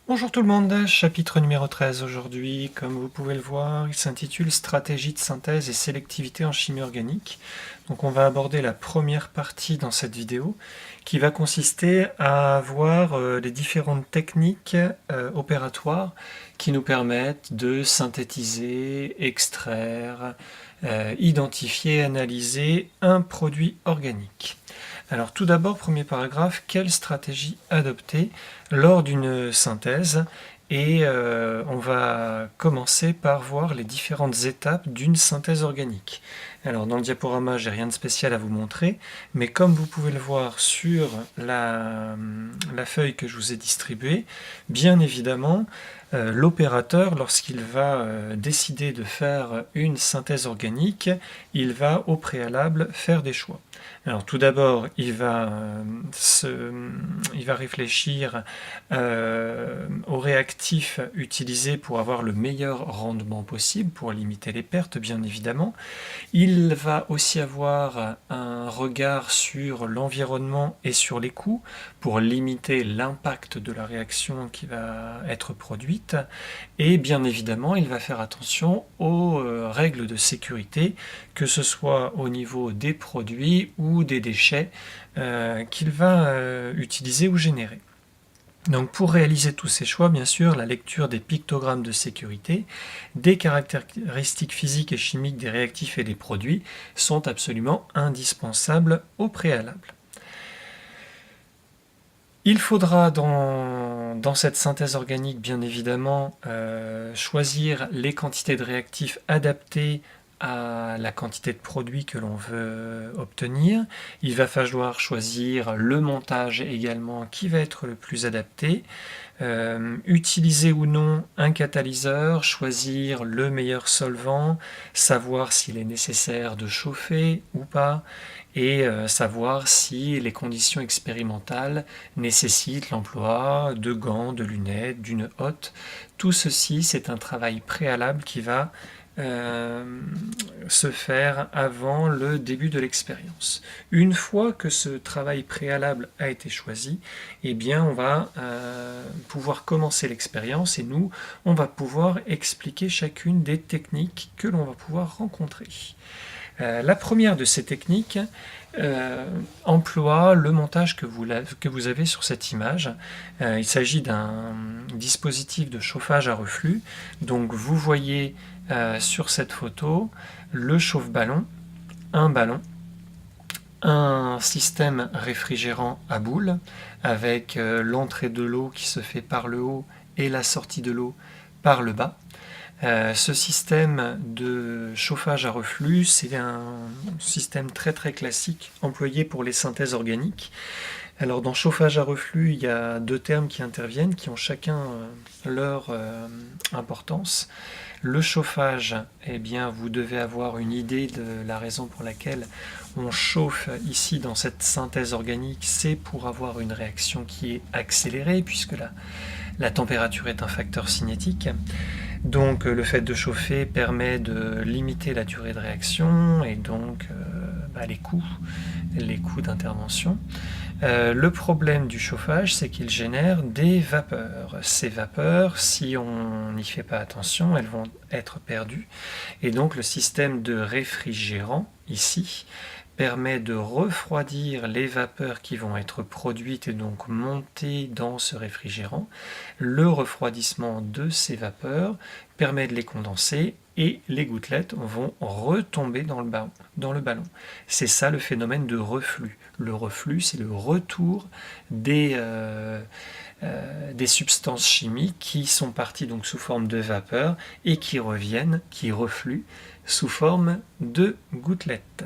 Bonjour tout le monde, chapitre numéro 13 aujourd'hui. Comme vous pouvez le voir, il s'intitule Stratégie de synthèse et sélectivité en chimie organique. Donc on va aborder la première partie dans cette vidéo qui va consister à voir les différentes techniques opératoires qui nous permettent de synthétiser, extraire, identifier et analyser un produit organique. Alors tout d'abord, premier paragraphe, quelle stratégie adopter lors d'une synthèse? Et on va commencer par voir les différentes étapes d'une synthèse organique. Alors dans le diaporama, j'ai rien de spécial à vous montrer, mais comme vous pouvez le voir sur la feuille que je vous ai distribuée, bien évidemment, l'opérateur, lorsqu'il va décider de faire une synthèse organique, il va au préalable faire des choix. Alors tout d'abord, il va réfléchir aux réactifs utilisés pour avoir le meilleur rendement possible, pour limiter les pertes bien évidemment. Il va aussi avoir un regard sur l'environnement et sur les coûts pour limiter l'impact de la réaction qui va être produite. Et bien évidemment, il va faire attention aux règles de sécurité, que ce soit au niveau des produits ou des déchets qu'il va utiliser ou générer. Donc pour réaliser tous ces choix, bien sûr, la lecture des pictogrammes de sécurité, des caractéristiques physiques et chimiques des réactifs et des produits sont absolument indispensables au préalable. Il faudra dans cette synthèse organique, bien évidemment, choisir les quantités de réactifs adaptées à la quantité de produits que l'on veut obtenir. Il va falloir choisir le montage également qui va être le plus adapté. Utiliser ou non un catalyseur, choisir le meilleur solvant, savoir s'il est nécessaire de chauffer ou pas, et savoir si les conditions expérimentales nécessitent l'emploi de gants, de lunettes, d'une hotte. Tout ceci, c'est un travail préalable qui va se faire avant le début de l'expérience. Une fois que ce travail préalable a été choisi, eh bien on va pouvoir commencer l'expérience et nous, on va pouvoir expliquer chacune des techniques que l'on va pouvoir rencontrer. La première de ces techniques emploie le montage que vous avez sur cette image. Il s'agit d'un dispositif de chauffage à reflux. Donc vous voyez sur cette photo le chauffe-ballon, un système réfrigérant à boule avec l'entrée de l'eau qui se fait par le haut et la sortie de l'eau par le bas. Ce système de chauffage à reflux, c'est un système très très classique employé pour les synthèses organiques. Alors dans chauffage à reflux, il y a deux termes qui interviennent, qui ont chacun leur importance. Le chauffage, eh bien, vous devez avoir une idée de la raison pour laquelle on chauffe ici dans cette synthèse organique, c'est pour avoir une réaction qui est accélérée, puisque la température est un facteur cinétique. Donc le fait de chauffer permet de limiter la durée de réaction et donc les coûts d'intervention. Le problème du chauffage, c'est qu'il génère des vapeurs. Ces vapeurs, si on n'y fait pas attention, elles vont être perdues. Et donc le système de réfrigérant, ici, permet de refroidir les vapeurs qui vont être produites et donc montées dans ce réfrigérant. Le refroidissement de ces vapeurs permet de les condenser et les gouttelettes vont retomber dans le ballon. C'est ça le phénomène de reflux. Le reflux, c'est le retour des substances chimiques qui sont parties donc sous forme de vapeur et qui reviennent, qui refluent sous forme de gouttelettes.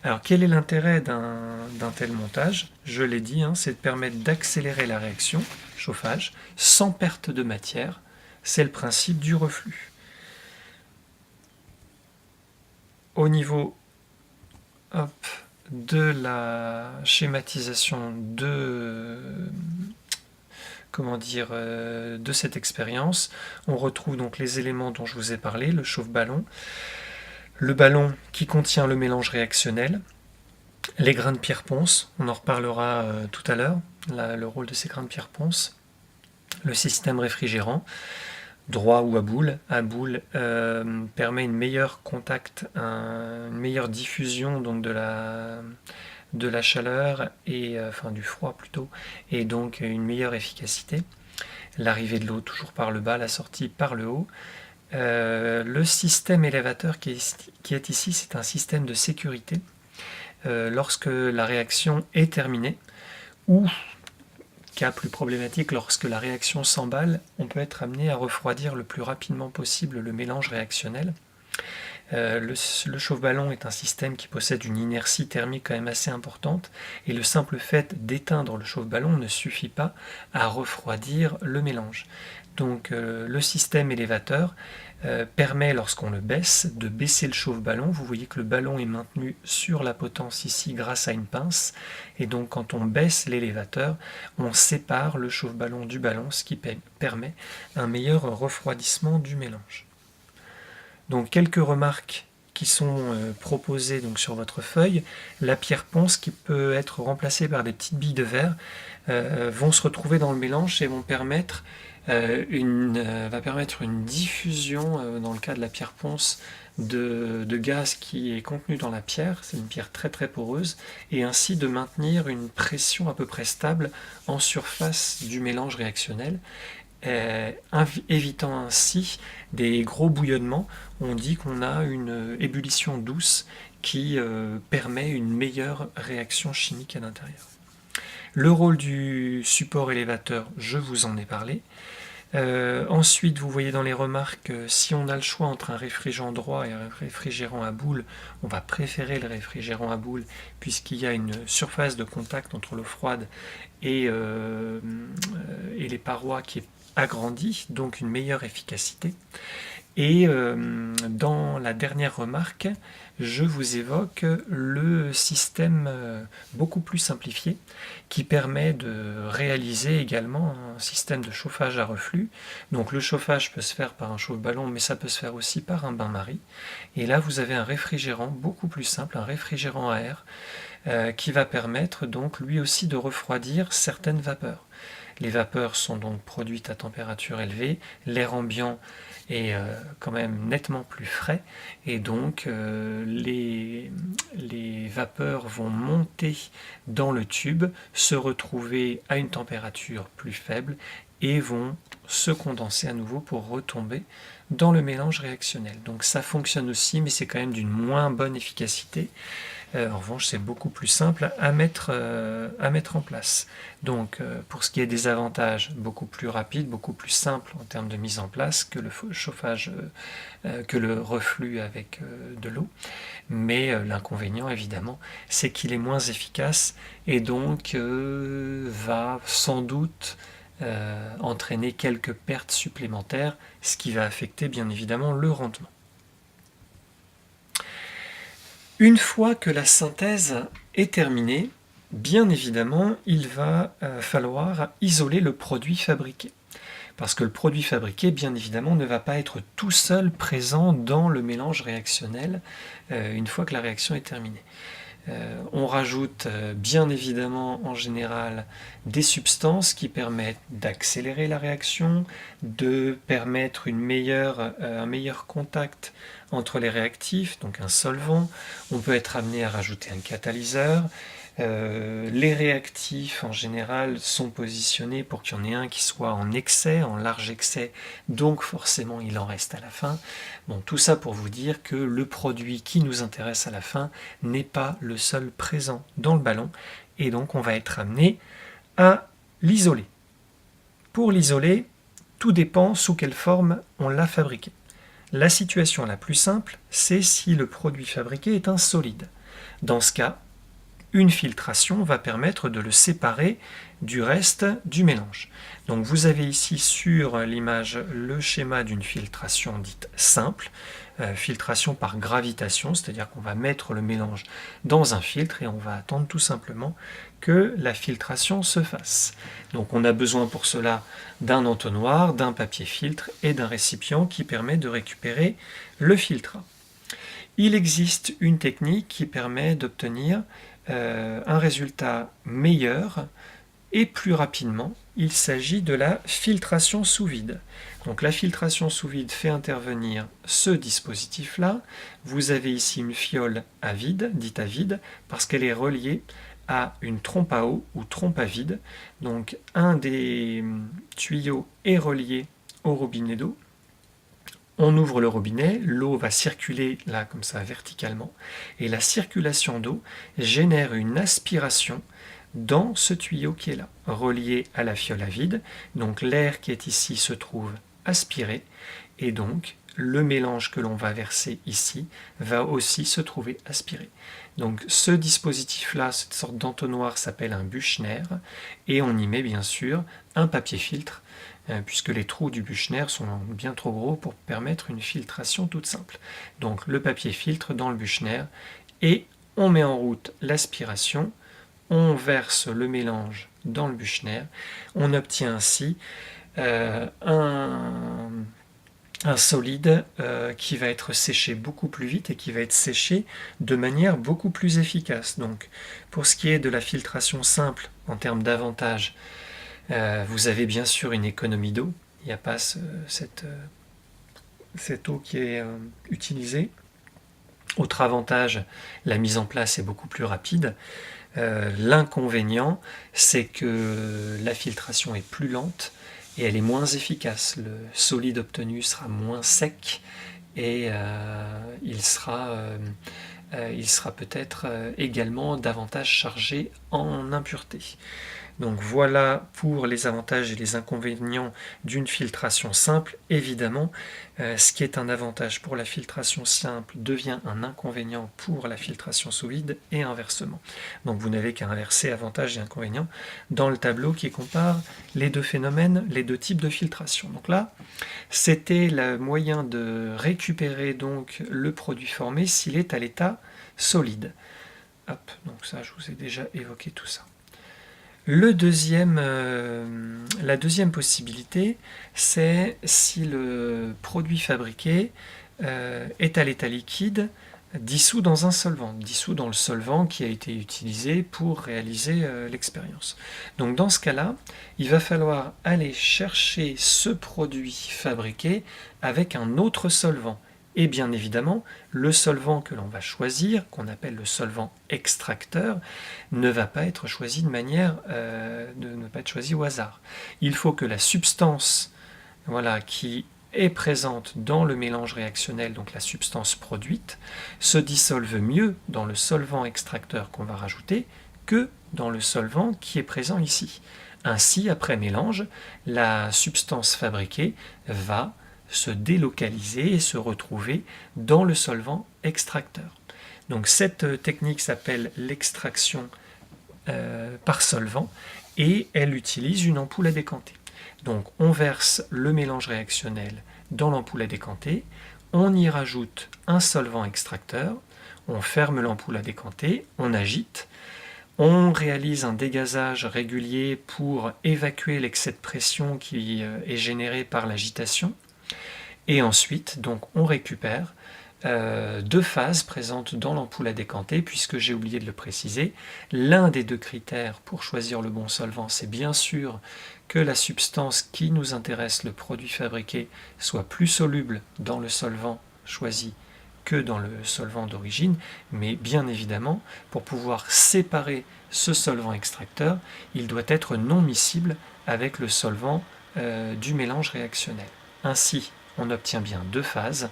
Alors quel est l'intérêt d'un tel montage? Je l'ai dit, c'est de permettre d'accélérer la réaction, chauffage, sans perte de matière. C'est le principe du reflux. Au niveau de la schématisation de cette expérience, on retrouve donc les éléments dont je vous ai parlé, le chauffe-ballon, le ballon qui contient le mélange réactionnel, les grains de pierre ponce, on en reparlera tout à l'heure, le rôle de ces grains de pierre ponce, Le système réfrigérant, droit ou à boule permet une meilleure contact, une meilleure diffusion donc de la chaleur, enfin du froid plutôt, et donc une meilleure efficacité. L'arrivée de l'eau toujours par le bas, la sortie par le haut. Le système élévateur qui est ici, c'est un système de sécurité. Lorsque la réaction est terminée, ou, cas plus problématique, lorsque la réaction s'emballe, on peut être amené à refroidir le plus rapidement possible le mélange réactionnel. Le chauffe-ballon est un système qui possède une inertie thermique quand même assez importante, et le simple fait d'éteindre le chauffe-ballon ne suffit pas à refroidir le mélange. Donc le système élévateur permet, lorsqu'on le baisse, de baisser le chauffe-ballon. Vous voyez que le ballon est maintenu sur la potence ici grâce à une pince, et donc quand on baisse l'élévateur, on sépare le chauffe-ballon du ballon, ce qui permet un meilleur refroidissement du mélange. Donc quelques remarques qui sont proposées donc sur votre feuille. La pierre ponce, qui peut être remplacée par des petites billes de verre, vont se retrouver dans le mélange et vont permettre une diffusion, dans le cas de la pierre ponce, de gaz qui est contenu dans la pierre. C'est une pierre très très poreuse, et ainsi de maintenir une pression à peu près stable en surface du mélange réactionnel, évitant ainsi des gros bouillonnements. On dit qu'on a une ébullition douce qui permet une meilleure réaction chimique à l'intérieur. Le rôle du support élévateur, je vous en ai parlé. Ensuite, vous voyez dans les remarques, si on a le choix entre un réfrigérant droit et un réfrigérant à boule, on va préférer le réfrigérant à boule, puisqu'il y a une surface de contact entre l'eau froide et les parois qui est agrandie, donc une meilleure efficacité. Et dans la dernière remarque, je vous évoque le système beaucoup plus simplifié qui permet de réaliser également un système de chauffage à reflux. Donc le chauffage peut se faire par un chauffe-ballon, mais ça peut se faire aussi par un bain-marie. Et là, vous avez un réfrigérant beaucoup plus simple, un réfrigérant à air, qui va permettre donc lui aussi de refroidir certaines vapeurs. Les vapeurs sont donc produites à température élevée, l'air ambiant est quand même nettement plus frais, et donc les vapeurs vont monter dans le tube, se retrouver à une température plus faible et vont se condenser à nouveau pour retomber dans le mélange réactionnel. Donc ça fonctionne aussi, mais c'est quand même d'une moins bonne efficacité. En revanche, c'est beaucoup plus simple à mettre en place. Donc, pour ce qui est des avantages, beaucoup plus rapide, beaucoup plus simple en termes de mise en place que le chauffage, que le reflux avec de l'eau. Mais l'inconvénient, évidemment, c'est qu'il est moins efficace, et donc va sans doute entraîner quelques pertes supplémentaires, ce qui va affecter bien évidemment le rendement. Une fois que la synthèse est terminée, bien évidemment, il va falloir isoler le produit fabriqué. Parce que le produit fabriqué, bien évidemment, ne va pas être tout seul présent dans le mélange réactionnel une fois que la réaction est terminée. On rajoute bien évidemment en général des substances qui permettent d'accélérer la réaction, de permettre un meilleur contact entre les réactifs, donc un solvant. On peut être amené à rajouter un catalyseur. Les réactifs en général sont positionnés pour qu'il y en ait un qui soit en excès, en large excès, donc forcément il en reste à la fin. Bon, tout ça pour vous dire que le produit qui nous intéresse à la fin n'est pas le seul présent dans le ballon, et donc on va être amené à l'isoler. Pour l'isoler, tout dépend sous quelle forme on l'a fabriqué. La situation la plus simple, c'est si le produit fabriqué est un solide. Dans ce cas, une filtration va permettre de le séparer du reste du mélange. Donc vous avez ici sur l'image le schéma d'une filtration dite simple, filtration par gravitation, c'est-à-dire qu'on va mettre le mélange dans un filtre et on va attendre tout simplement que la filtration se fasse. Donc on a besoin pour cela d'un entonnoir, d'un papier filtre et d'un récipient qui permet de récupérer le filtrat. Il existe une technique qui permet d'obtenir un résultat meilleur et plus rapidement il s'agit de la filtration sous vide. Donc la filtration sous vide fait intervenir ce dispositif-là. Vous avez ici une fiole à vide, dite à vide, parce qu'elle est reliée à une trompe à eau ou trompe à vide. Donc un des tuyaux est relié au robinet d'eau. On ouvre le robinet, l'eau va circuler là comme ça verticalement, et la circulation d'eau génère une aspiration dans ce tuyau qui est là, relié à la fiole à vide. Donc l'air qui est ici se trouve aspiré, et donc le mélange que l'on va verser ici va aussi se trouver aspiré. Donc ce dispositif-là, cette sorte d'entonnoir s'appelle un Büchner, et on y met bien sûr un papier filtre, puisque les trous du Büchner sont bien trop gros pour permettre une filtration toute simple. Donc le papier filtre dans le Büchner, et on met en route l'aspiration, on verse le mélange dans le Büchner, on obtient ainsi un solide qui va être séché beaucoup plus vite et qui va être séché de manière beaucoup plus efficace. Donc pour ce qui est de la filtration simple en termes d'avantages, vous avez bien sûr une économie d'eau, il n'y a pas cette eau qui est utilisée. Autre avantage, la mise en place est beaucoup plus rapide. L'inconvénient, c'est que la filtration est plus lente et elle est moins efficace. Le solide obtenu sera moins sec et il sera peut-être également davantage chargé en impuretés. Donc voilà pour les avantages et les inconvénients d'une filtration simple. Évidemment, ce qui est un avantage pour la filtration simple devient un inconvénient pour la filtration sous vide et inversement. Donc vous n'avez qu'à inverser avantages et inconvénients dans le tableau qui compare les deux phénomènes, les deux types de filtration. Donc là, c'était le moyen de récupérer donc le produit formé s'il est à l'état solide. Hop, donc ça, je vous ai déjà évoqué tout ça. La deuxième possibilité, c'est si le produit fabriqué est à l'état liquide, dissous dans un solvant, dissous dans le solvant qui a été utilisé pour réaliser l'expérience. Donc dans ce cas-là, il va falloir aller chercher ce produit fabriqué avec un autre solvant. Et bien évidemment, le solvant que l'on va choisir, qu'on appelle le solvant extracteur, ne va pas être choisi ne pas être choisi au hasard. Il faut que la substance qui est présente dans le mélange réactionnel, donc la substance produite, se dissolve mieux dans le solvant extracteur qu'on va rajouter que dans le solvant qui est présent ici. Ainsi, après mélange, la substance fabriquée va se délocaliser et se retrouver dans le solvant extracteur. Donc cette technique s'appelle l'extraction par solvant et elle utilise une ampoule à décanter. Donc on verse le mélange réactionnel dans l'ampoule à décanter, on y rajoute un solvant extracteur, on ferme l'ampoule à décanter, on agite, on réalise un dégazage régulier pour évacuer l'excès de pression qui est généré par l'agitation. Et ensuite, donc, on récupère deux phases présentes dans l'ampoule à décanter, puisque j'ai oublié de le préciser. L'un des deux critères pour choisir le bon solvant, c'est bien sûr que la substance qui nous intéresse, le produit fabriqué, soit plus soluble dans le solvant choisi que dans le solvant d'origine, mais bien évidemment, pour pouvoir séparer ce solvant extracteur, il doit être non miscible avec le solvant du mélange réactionnel. Ainsi, on obtient bien deux phases.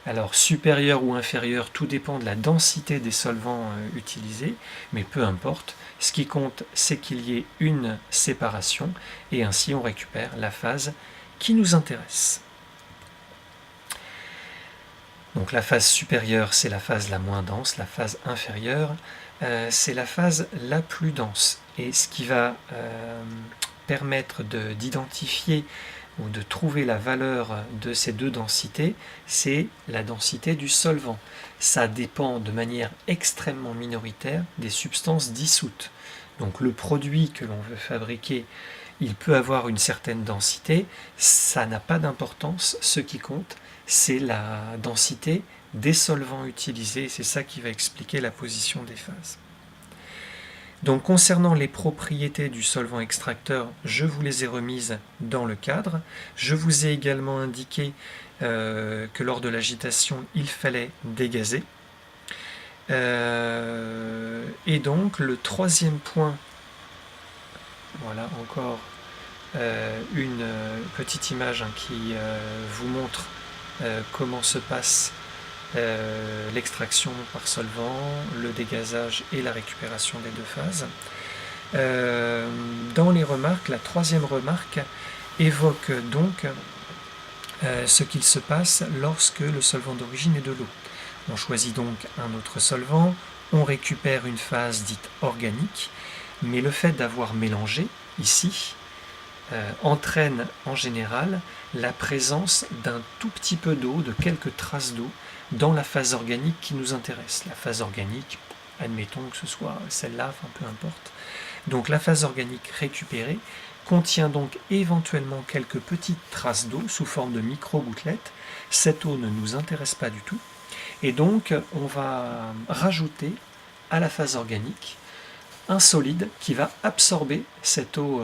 Alors supérieure ou inférieure, tout dépend de la densité des solvants utilisés, mais peu importe. Ce qui compte, c'est qu'il y ait une séparation, et ainsi on récupère la phase qui nous intéresse. Donc la phase supérieure, c'est la phase la moins dense, la phase inférieure, c'est la phase la plus dense. Et ce qui va permettre d'identifier ou de trouver la valeur de ces deux densités, c'est la densité du solvant. Ça dépend de manière extrêmement minoritaire des substances dissoutes. Donc le produit que l'on veut fabriquer, il peut avoir une certaine densité, ça n'a pas d'importance, ce qui compte, c'est la densité des solvants utilisés, c'est ça qui va expliquer la position des phases. Donc concernant les propriétés du solvant extracteur, je vous les ai remises dans le cadre. Je vous ai également indiqué que lors de l'agitation, il fallait dégazer. Et donc le troisième point, voilà encore une petite image qui vous montre comment se passe l'extraction par solvant, le dégazage et la récupération des deux phases. Dans les remarques, la troisième remarque évoque donc ce qu'il se passe lorsque le solvant d'origine est de l'eau. On choisit donc un autre solvant, on récupère une phase dite organique, mais le fait d'avoir mélangé ici entraîne en général la présence d'un tout petit peu d'eau, de quelques traces d'eau, dans la phase organique qui nous intéresse. La phase organique, admettons que ce soit celle-là, enfin peu importe. Donc la phase organique récupérée contient donc éventuellement quelques petites traces d'eau sous forme de micro-gouttelettes. Cette eau ne nous intéresse pas du tout. Et donc on va rajouter à la phase organique un solide qui va absorber cette eau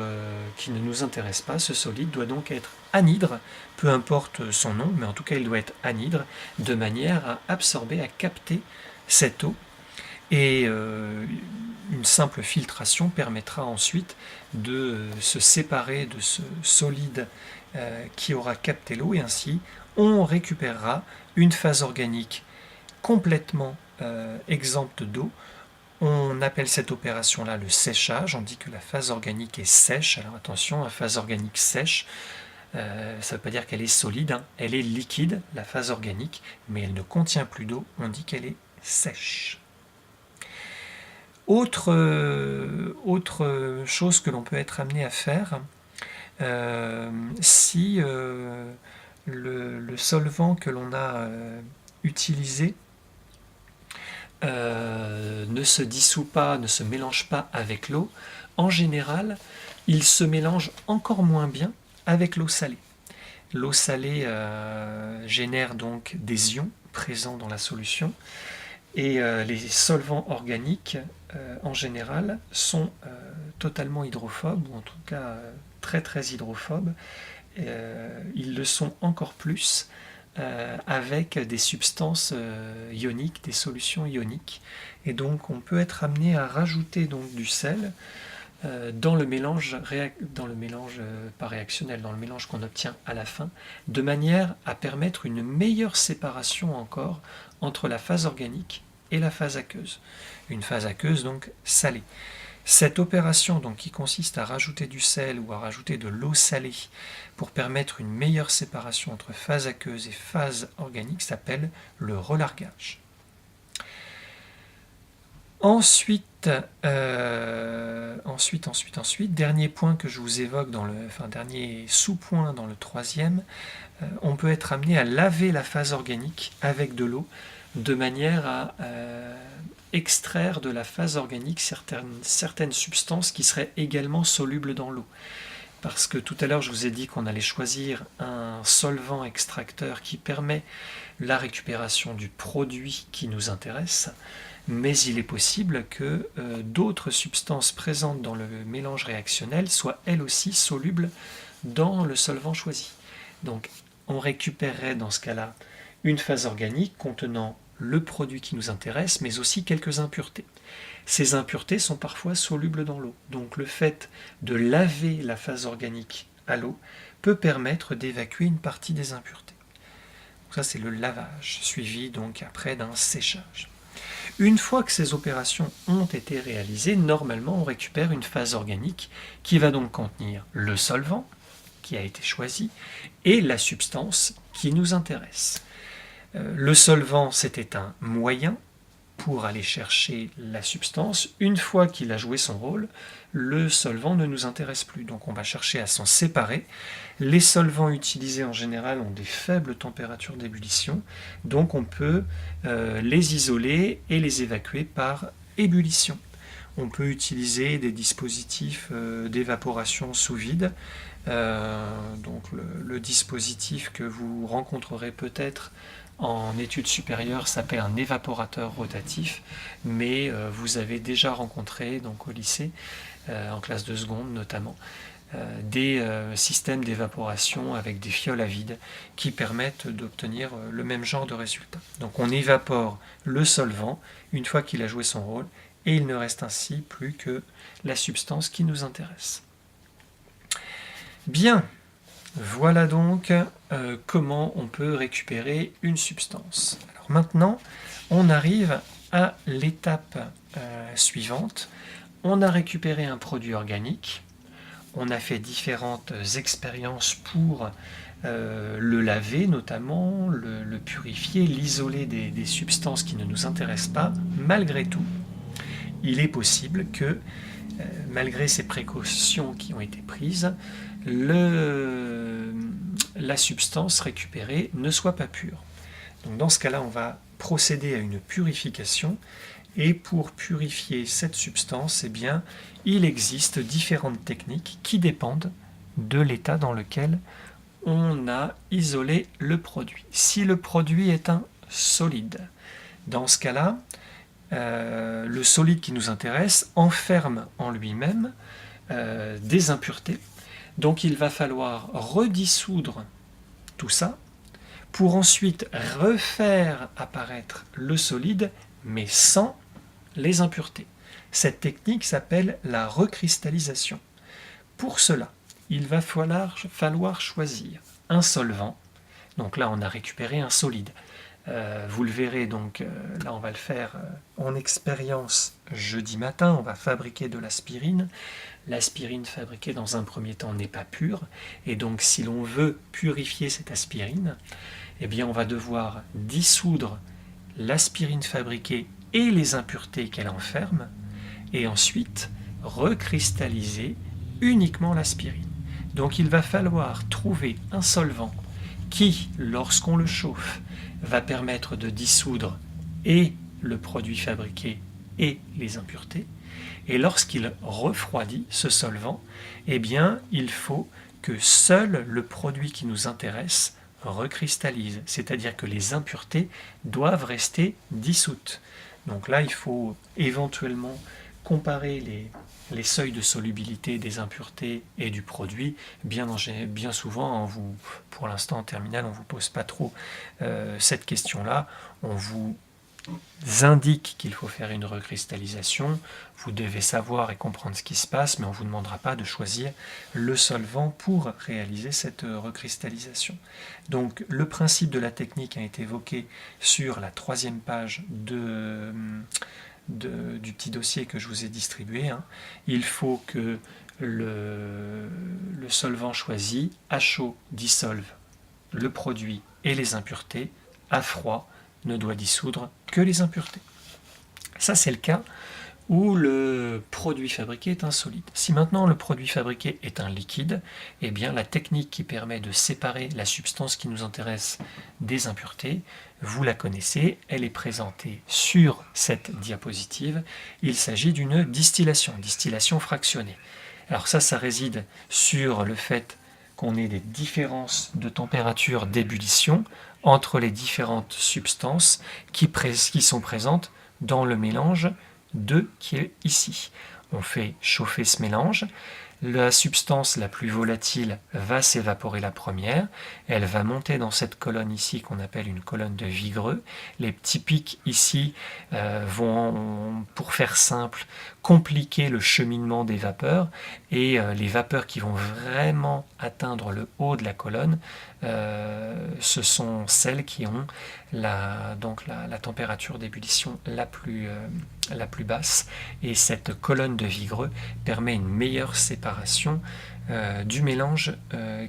qui ne nous intéresse pas. Ce solide doit donc être anhydre, peu importe son nom, mais en tout cas il doit être anhydre, de manière à absorber, à capter cette eau. Et une simple filtration permettra ensuite de se séparer de ce solide qui aura capté l'eau, et ainsi on récupérera une phase organique complètement exempte d'eau. On appelle cette opération-là le séchage. On dit que la phase organique est sèche. Alors attention, la phase organique sèche, ça ne veut pas dire qu'elle est solide, hein. Elle est liquide, la phase organique, mais elle ne contient plus d'eau. On dit qu'elle est sèche. Autre chose que l'on peut être amené à faire, si le solvant que l'on a utilisé ne se dissout pas, ne se mélange pas avec l'eau, en général, il se mélange encore moins bien avec l'eau salée. L'eau salée génère donc des ions présents dans la solution, et les solvants organiques, en général, sont totalement hydrophobes, ou en tout cas très très hydrophobes. Ils le sont encore plus avec des substances ioniques, des solutions ioniques. Et donc on peut être amené à rajouter donc du sel dans le mélange pas réactionnel, dans le mélange qu'on obtient à la fin, de manière à permettre une meilleure séparation encore entre la phase organique et la phase aqueuse. Une phase aqueuse donc salée. Cette opération donc, qui consiste à rajouter du sel ou à rajouter de l'eau salée pour permettre une meilleure séparation entre phase aqueuse et phase organique s'appelle le relargage. Ensuite, dernier point que je vous évoque dernier sous-point dans le troisième, on peut être amené à laver la phase organique avec de l'eau de manière à extraire de la phase organique certaines substances qui seraient également solubles dans l'eau. Parce que tout à l'heure, je vous ai dit qu'on allait choisir un solvant extracteur qui permet la récupération du produit qui nous intéresse, mais il est possible que d'autres substances présentes dans le mélange réactionnel soient elles aussi solubles dans le solvant choisi. Donc on récupérerait dans ce cas-là une phase organique contenant le produit qui nous intéresse, mais aussi quelques impuretés. Ces impuretés sont parfois solubles dans l'eau. Donc le fait de laver la phase organique à l'eau peut permettre d'évacuer une partie des impuretés. Donc ça c'est le lavage, suivi donc après d'un séchage. Une fois que ces opérations ont été réalisées, normalement on récupère une phase organique qui va donc contenir le solvant qui a été choisi et la substance qui nous intéresse. Le solvant, c'était un moyen pour aller chercher la substance. Une fois qu'il a joué son rôle, le solvant ne nous intéresse plus. Donc on va chercher à s'en séparer. Les solvants utilisés en général ont des faibles températures d'ébullition, donc on peut les isoler et les évacuer par ébullition. On peut utiliser des dispositifs d'évaporation sous vide. Donc le dispositif que vous rencontrerez peut-être en études supérieures s'appelle un évaporateur rotatif, mais vous avez déjà rencontré donc au lycée, en classe de seconde notamment, des systèmes d'évaporation avec des fioles à vide qui permettent d'obtenir le même genre de résultat. Donc on évapore le solvant une fois qu'il a joué son rôle et il ne reste ainsi plus que la substance qui nous intéresse. Bien, voilà donc comment on peut récupérer une substance. Alors maintenant, on arrive à l'étape suivante. On a récupéré un produit organique. On a fait différentes expériences pour le laver notamment, le purifier, l'isoler des substances qui ne nous intéressent pas. Malgré tout, il est possible que, malgré ces précautions qui ont été prises, la substance récupérée ne soit pas pure. Donc dans ce cas-là, on va procéder à une purification. Et pour purifier cette substance, eh bien, il existe différentes techniques qui dépendent de l'état dans lequel on a isolé le produit. Si le produit est un solide, dans ce cas-là, le solide qui nous intéresse enferme en lui-même des impuretés. Donc il va falloir redissoudre tout ça pour ensuite refaire apparaître le solide, mais sans les impuretés. Cette technique s'appelle la recristallisation. Pour cela, il va falloir choisir un solvant. Donc là, on a récupéré un solide. Vous le verrez, donc là, on va le faire en expérience jeudi matin. On va fabriquer de l'aspirine. L'aspirine fabriquée dans un premier temps n'est pas pure. Et donc, si l'on veut purifier cette aspirine, eh bien, on va devoir dissoudre l'aspirine fabriquée et les impuretés qu'elle enferme, et ensuite recristalliser uniquement l'aspirine. Donc il va falloir trouver un solvant qui, lorsqu'on le chauffe, va permettre de dissoudre et le produit fabriqué et les impuretés, et lorsqu'il refroidit ce solvant, eh bien il faut que seul le produit qui nous intéresse recristallise, c'est-à-dire que les impuretés doivent rester dissoutes. Donc là, il faut éventuellement comparer les seuils de solubilité des impuretés et du produit. Bien souvent, pour l'instant en terminale, on ne vous pose pas trop cette question-là. On vous indique qu'il faut faire une recristallisation. Vous devez savoir et comprendre ce qui se passe, mais on ne vous demandera pas de choisir le solvant pour réaliser cette recristallisation. Donc le principe de la technique a été évoqué sur la 3e page du petit dossier que je vous ai distribué. Il faut que le solvant choisi à chaud dissolve le produit et les impuretés, à froid ne doit dissoudre que les impuretés. Ça, c'est le cas où le produit fabriqué est un solide. Si maintenant le produit fabriqué est un liquide, eh bien la technique qui permet de séparer la substance qui nous intéresse des impuretés, vous la connaissez, elle est présentée sur cette diapositive. Il s'agit d'une distillation fractionnée. Alors ça réside sur le fait qu'on ait des différences de température d'ébullition entre les différentes substances qui sont présentes dans le mélange qui est ici. On fait chauffer ce mélange. La substance la plus volatile va s'évaporer la première. Elle va monter dans cette colonne ici qu'on appelle une colonne de Vigreux. Les petits pics ici vont, pour faire simple, compliquer le cheminement des vapeurs. Et les vapeurs qui vont vraiment atteindre le haut de la colonne, ce sont celles qui ont la température d'ébullition la plus basse, et cette colonne de Vigreux permet une meilleure séparation du mélange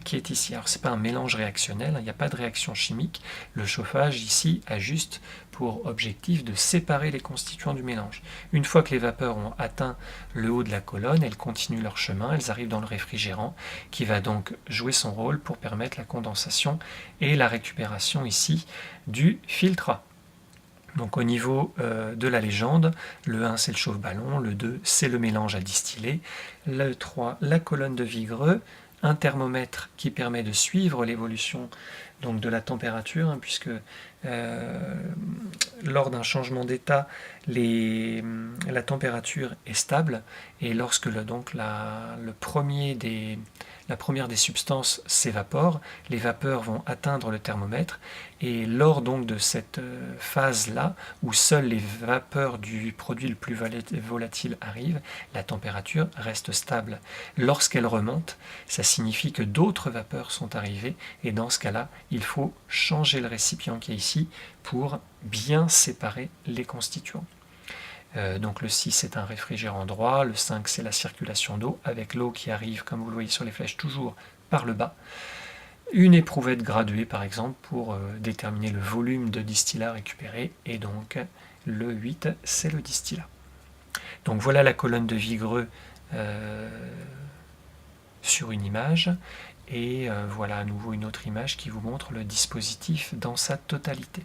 qui est ici. Alors c'est pas un mélange réactionnel, il n'y a pas de réaction chimique, le chauffage ici a juste pour objectif de séparer les constituants du mélange. Une fois que les vapeurs ont atteint le haut de la colonne, elles continuent leur chemin, elles arrivent dans le réfrigérant qui va donc jouer son rôle pour permettre la condensation et la récupération ici du filtrat. Donc au niveau de la légende, le 1 c'est le chauffe-ballon, le 2 c'est le mélange à distiller, le 3 la colonne de Vigreux, un thermomètre qui permet de suivre l'évolution donc de la température, hein, puisque lors d'un changement d'état, la température est stable, et lorsque la première des substances s'évapore, les vapeurs vont atteindre le thermomètre, et lors donc de cette phase-là, où seules les vapeurs du produit le plus volatile arrivent, la température reste stable. Lorsqu'elle remonte, ça signifie que d'autres vapeurs sont arrivées, et dans ce cas-là, il faut changer le récipient qui est ici pour bien séparer les constituants. Donc le 6 c'est un réfrigérant droit, le 5 c'est la circulation d'eau, avec l'eau qui arrive, comme vous le voyez sur les flèches, toujours par le bas. Une éprouvette graduée par exemple pour déterminer le volume de distillat récupéré, et donc le 8 c'est le distillat. Donc voilà la colonne de Vigreux sur une image, et voilà à nouveau une autre image qui vous montre le dispositif dans sa totalité,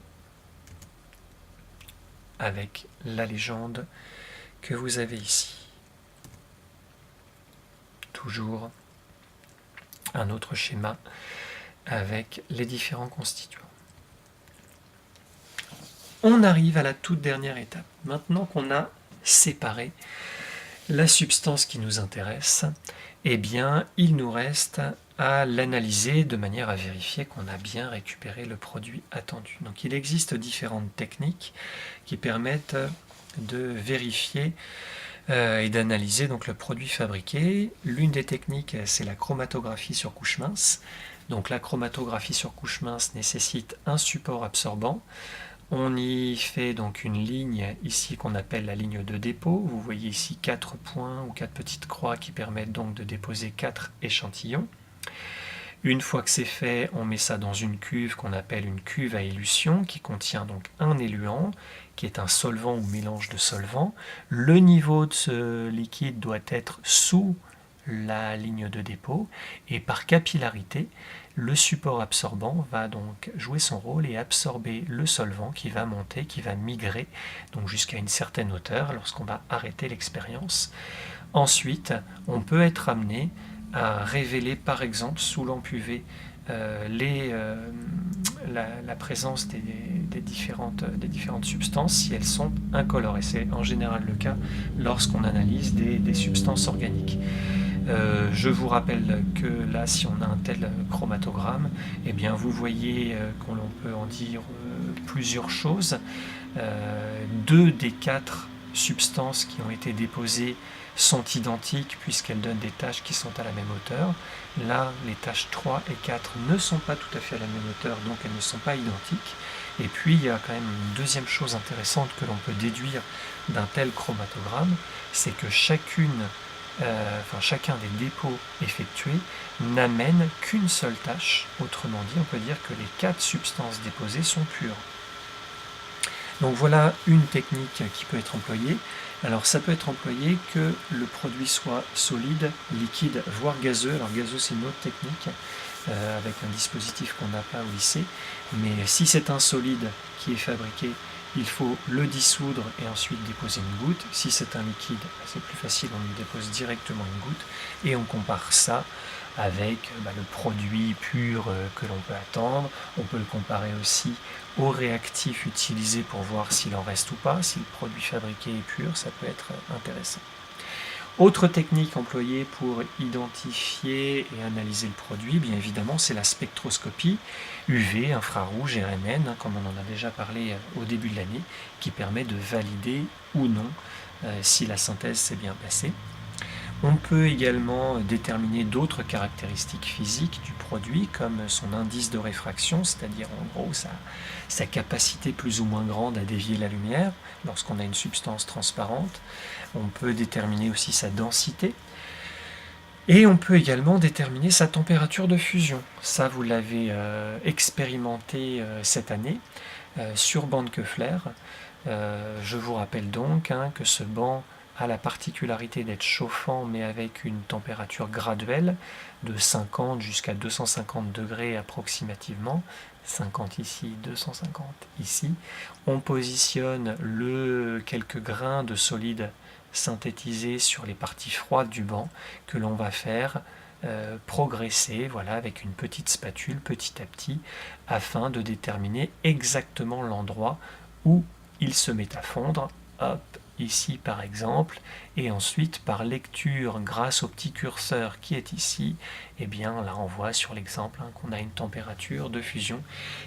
avec la légende que vous avez ici. Toujours un autre schéma avec les différents constituants. On arrive à la toute dernière étape. Maintenant qu'on a séparé la substance qui nous intéresse, eh bien, il nous reste à l'analyser de manière à vérifier qu'on a bien récupéré le produit attendu. Donc il existe différentes techniques qui permettent de vérifier et d'analyser donc le produit fabriqué. L'une des techniques, c'est la chromatographie sur couche mince. Donc la chromatographie sur couche mince nécessite un support absorbant. On y fait donc une ligne ici qu'on appelle la ligne de dépôt. Vous voyez ici 4 points ou 4 petites croix qui permettent donc de déposer 4 échantillons. Une fois que c'est fait, on met ça dans une cuve qu'on appelle une cuve à élution, qui contient donc un éluant, qui est un solvant ou mélange de solvants. Le niveau de ce liquide doit être sous la ligne de dépôt, et par capillarité, le support absorbant va donc jouer son rôle et absorber le solvant qui va monter, qui va migrer donc jusqu'à une certaine hauteur lorsqu'on va arrêter l'expérience. Ensuite, on peut être amené à révéler par exemple sous lampe UV la présence des différentes substances si elles sont incolores, et c'est en général le cas lorsqu'on analyse des substances organiques. Je vous rappelle que là, si on a un tel chromatogramme, eh bien vous voyez qu'on peut en dire plusieurs choses. 2 des 4 substances qui ont été déposées sont identiques puisqu'elles donnent des tâches qui sont à la même hauteur. Là, les tâches 3 et 4 ne sont pas tout à fait à la même hauteur, donc elles ne sont pas identiques. Et puis, il y a quand même une deuxième chose intéressante que l'on peut déduire d'un tel chromatogramme, c'est que chacun des dépôts effectués n'amène qu'une seule tâche. Autrement dit, on peut dire que les 4 substances déposées sont pures. Donc voilà une technique qui peut être employée. Alors ça peut être employé que le produit soit solide, liquide, voire gazeux. Alors gazeux, c'est une autre technique avec un dispositif qu'on n'a pas au lycée. Mais si c'est un solide qui est fabriqué, il faut le dissoudre et ensuite déposer une goutte. Si c'est un liquide, c'est plus facile, on y dépose directement une goutte et on compare ça avec le produit pur que l'on peut attendre. On peut le comparer aussi au réactif utilisé pour voir s'il en reste ou pas. Si le produit fabriqué est pur, ça peut être intéressant. Autre technique employée pour identifier et analyser le produit, bien évidemment, c'est la spectroscopie UV, infrarouge, RMN, comme on en a déjà parlé au début de l'année, qui permet de valider ou non si la synthèse s'est bien passée. On peut également déterminer d'autres caractéristiques physiques du produit, comme son indice de réfraction, c'est-à-dire en gros sa capacité plus ou moins grande à dévier la lumière lorsqu'on a une substance transparente. On peut déterminer aussi sa densité. Et on peut également déterminer sa température de fusion. Ça, vous l'avez expérimenté cette année sur banc de Koeffler. Je vous rappelle donc que ce banc a la particularité d'être chauffant, mais avec une température graduelle de 50 jusqu'à 250 degrés approximativement. 50 ici, 250 ici. On positionne quelques grains de solide synthétisé sur les parties froides du banc que l'on va faire progresser, voilà, avec une petite spatule petit à petit, afin de déterminer exactement l'endroit où il se met à fondre. Hop, ici par exemple, et ensuite par lecture grâce au petit curseur qui est ici, et bien là on voit sur l'exemple qu'on a une température de fusion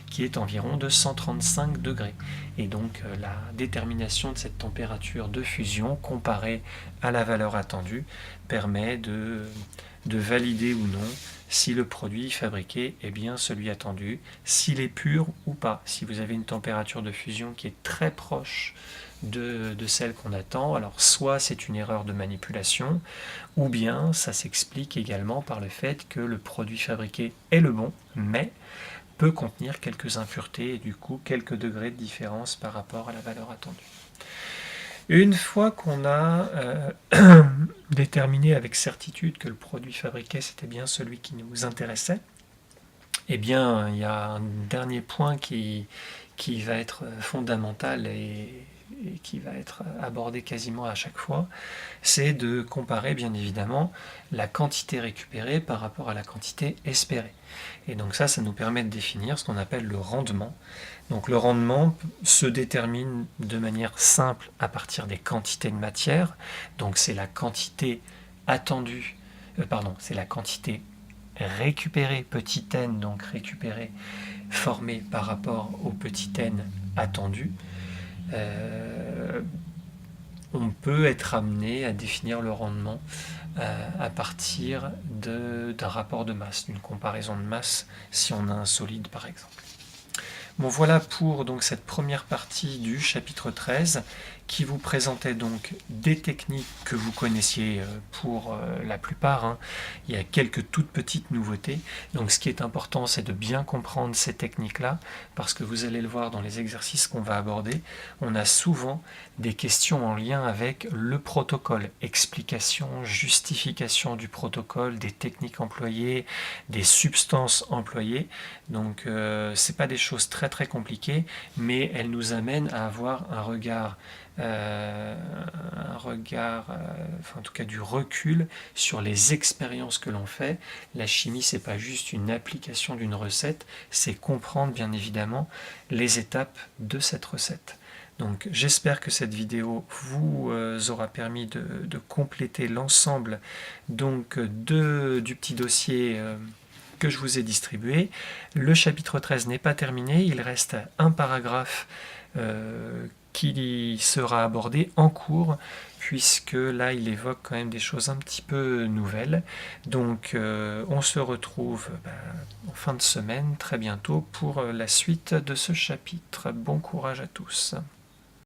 qui est environ de 135 degrés. Et donc la détermination de cette température de fusion comparée à la valeur attendue permet de valider ou non si le produit fabriqué est bien celui attendu, s'il est pur ou pas. Si vous avez une température de fusion qui est très proche de celle qu'on attend, alors soit c'est une erreur de manipulation, ou bien ça s'explique également par le fait que le produit fabriqué est le bon, mais peut contenir quelques impuretés et du coup quelques degrés de différence par rapport à la valeur attendue. Une fois qu'on a déterminé avec certitude que le produit fabriqué c'était bien celui qui nous intéressait, eh bien il y a un dernier point qui va être fondamental et qui va être abordé quasiment à chaque fois, c'est de comparer bien évidemment la quantité récupérée par rapport à la quantité espérée. Et donc ça nous permet de définir ce qu'on appelle le rendement. Donc le rendement se détermine de manière simple à partir des quantités de matière. Donc c'est la quantité attendue, c'est la quantité récupérée, petit n, donc récupérée, formée par rapport au petit n attendu. On peut être amené à définir le rendement à partir d'un rapport de masse, d'une comparaison de masse si on a un solide par exemple. Bon, voilà pour donc cette première partie du chapitre 13 qui vous présentait donc des techniques que vous connaissiez pour la plupart. Il y a quelques toutes petites nouveautés. Donc ce qui est important, c'est de bien comprendre ces techniques-là, parce que vous allez le voir dans les exercices qu'on va aborder, on a souvent des questions en lien avec le protocole, explication, justification du protocole, des techniques employées, des substances employées. Donc c'est pas des choses très très compliquées, mais elles nous amènent à avoir un regard, en tout cas du recul sur les expériences que l'on fait. La chimie, c'est pas juste une application d'une recette, c'est comprendre bien évidemment les étapes de cette recette. Donc j'espère que cette vidéo vous aura permis de compléter l'ensemble donc du petit dossier que je vous ai distribué. Le chapitre 13 n'est pas terminé, il reste un paragraphe qui sera abordé en cours, puisque là il évoque quand même des choses un petit peu nouvelles. Donc on se retrouve en fin de semaine très bientôt pour la suite de ce chapitre. Bon courage à tous.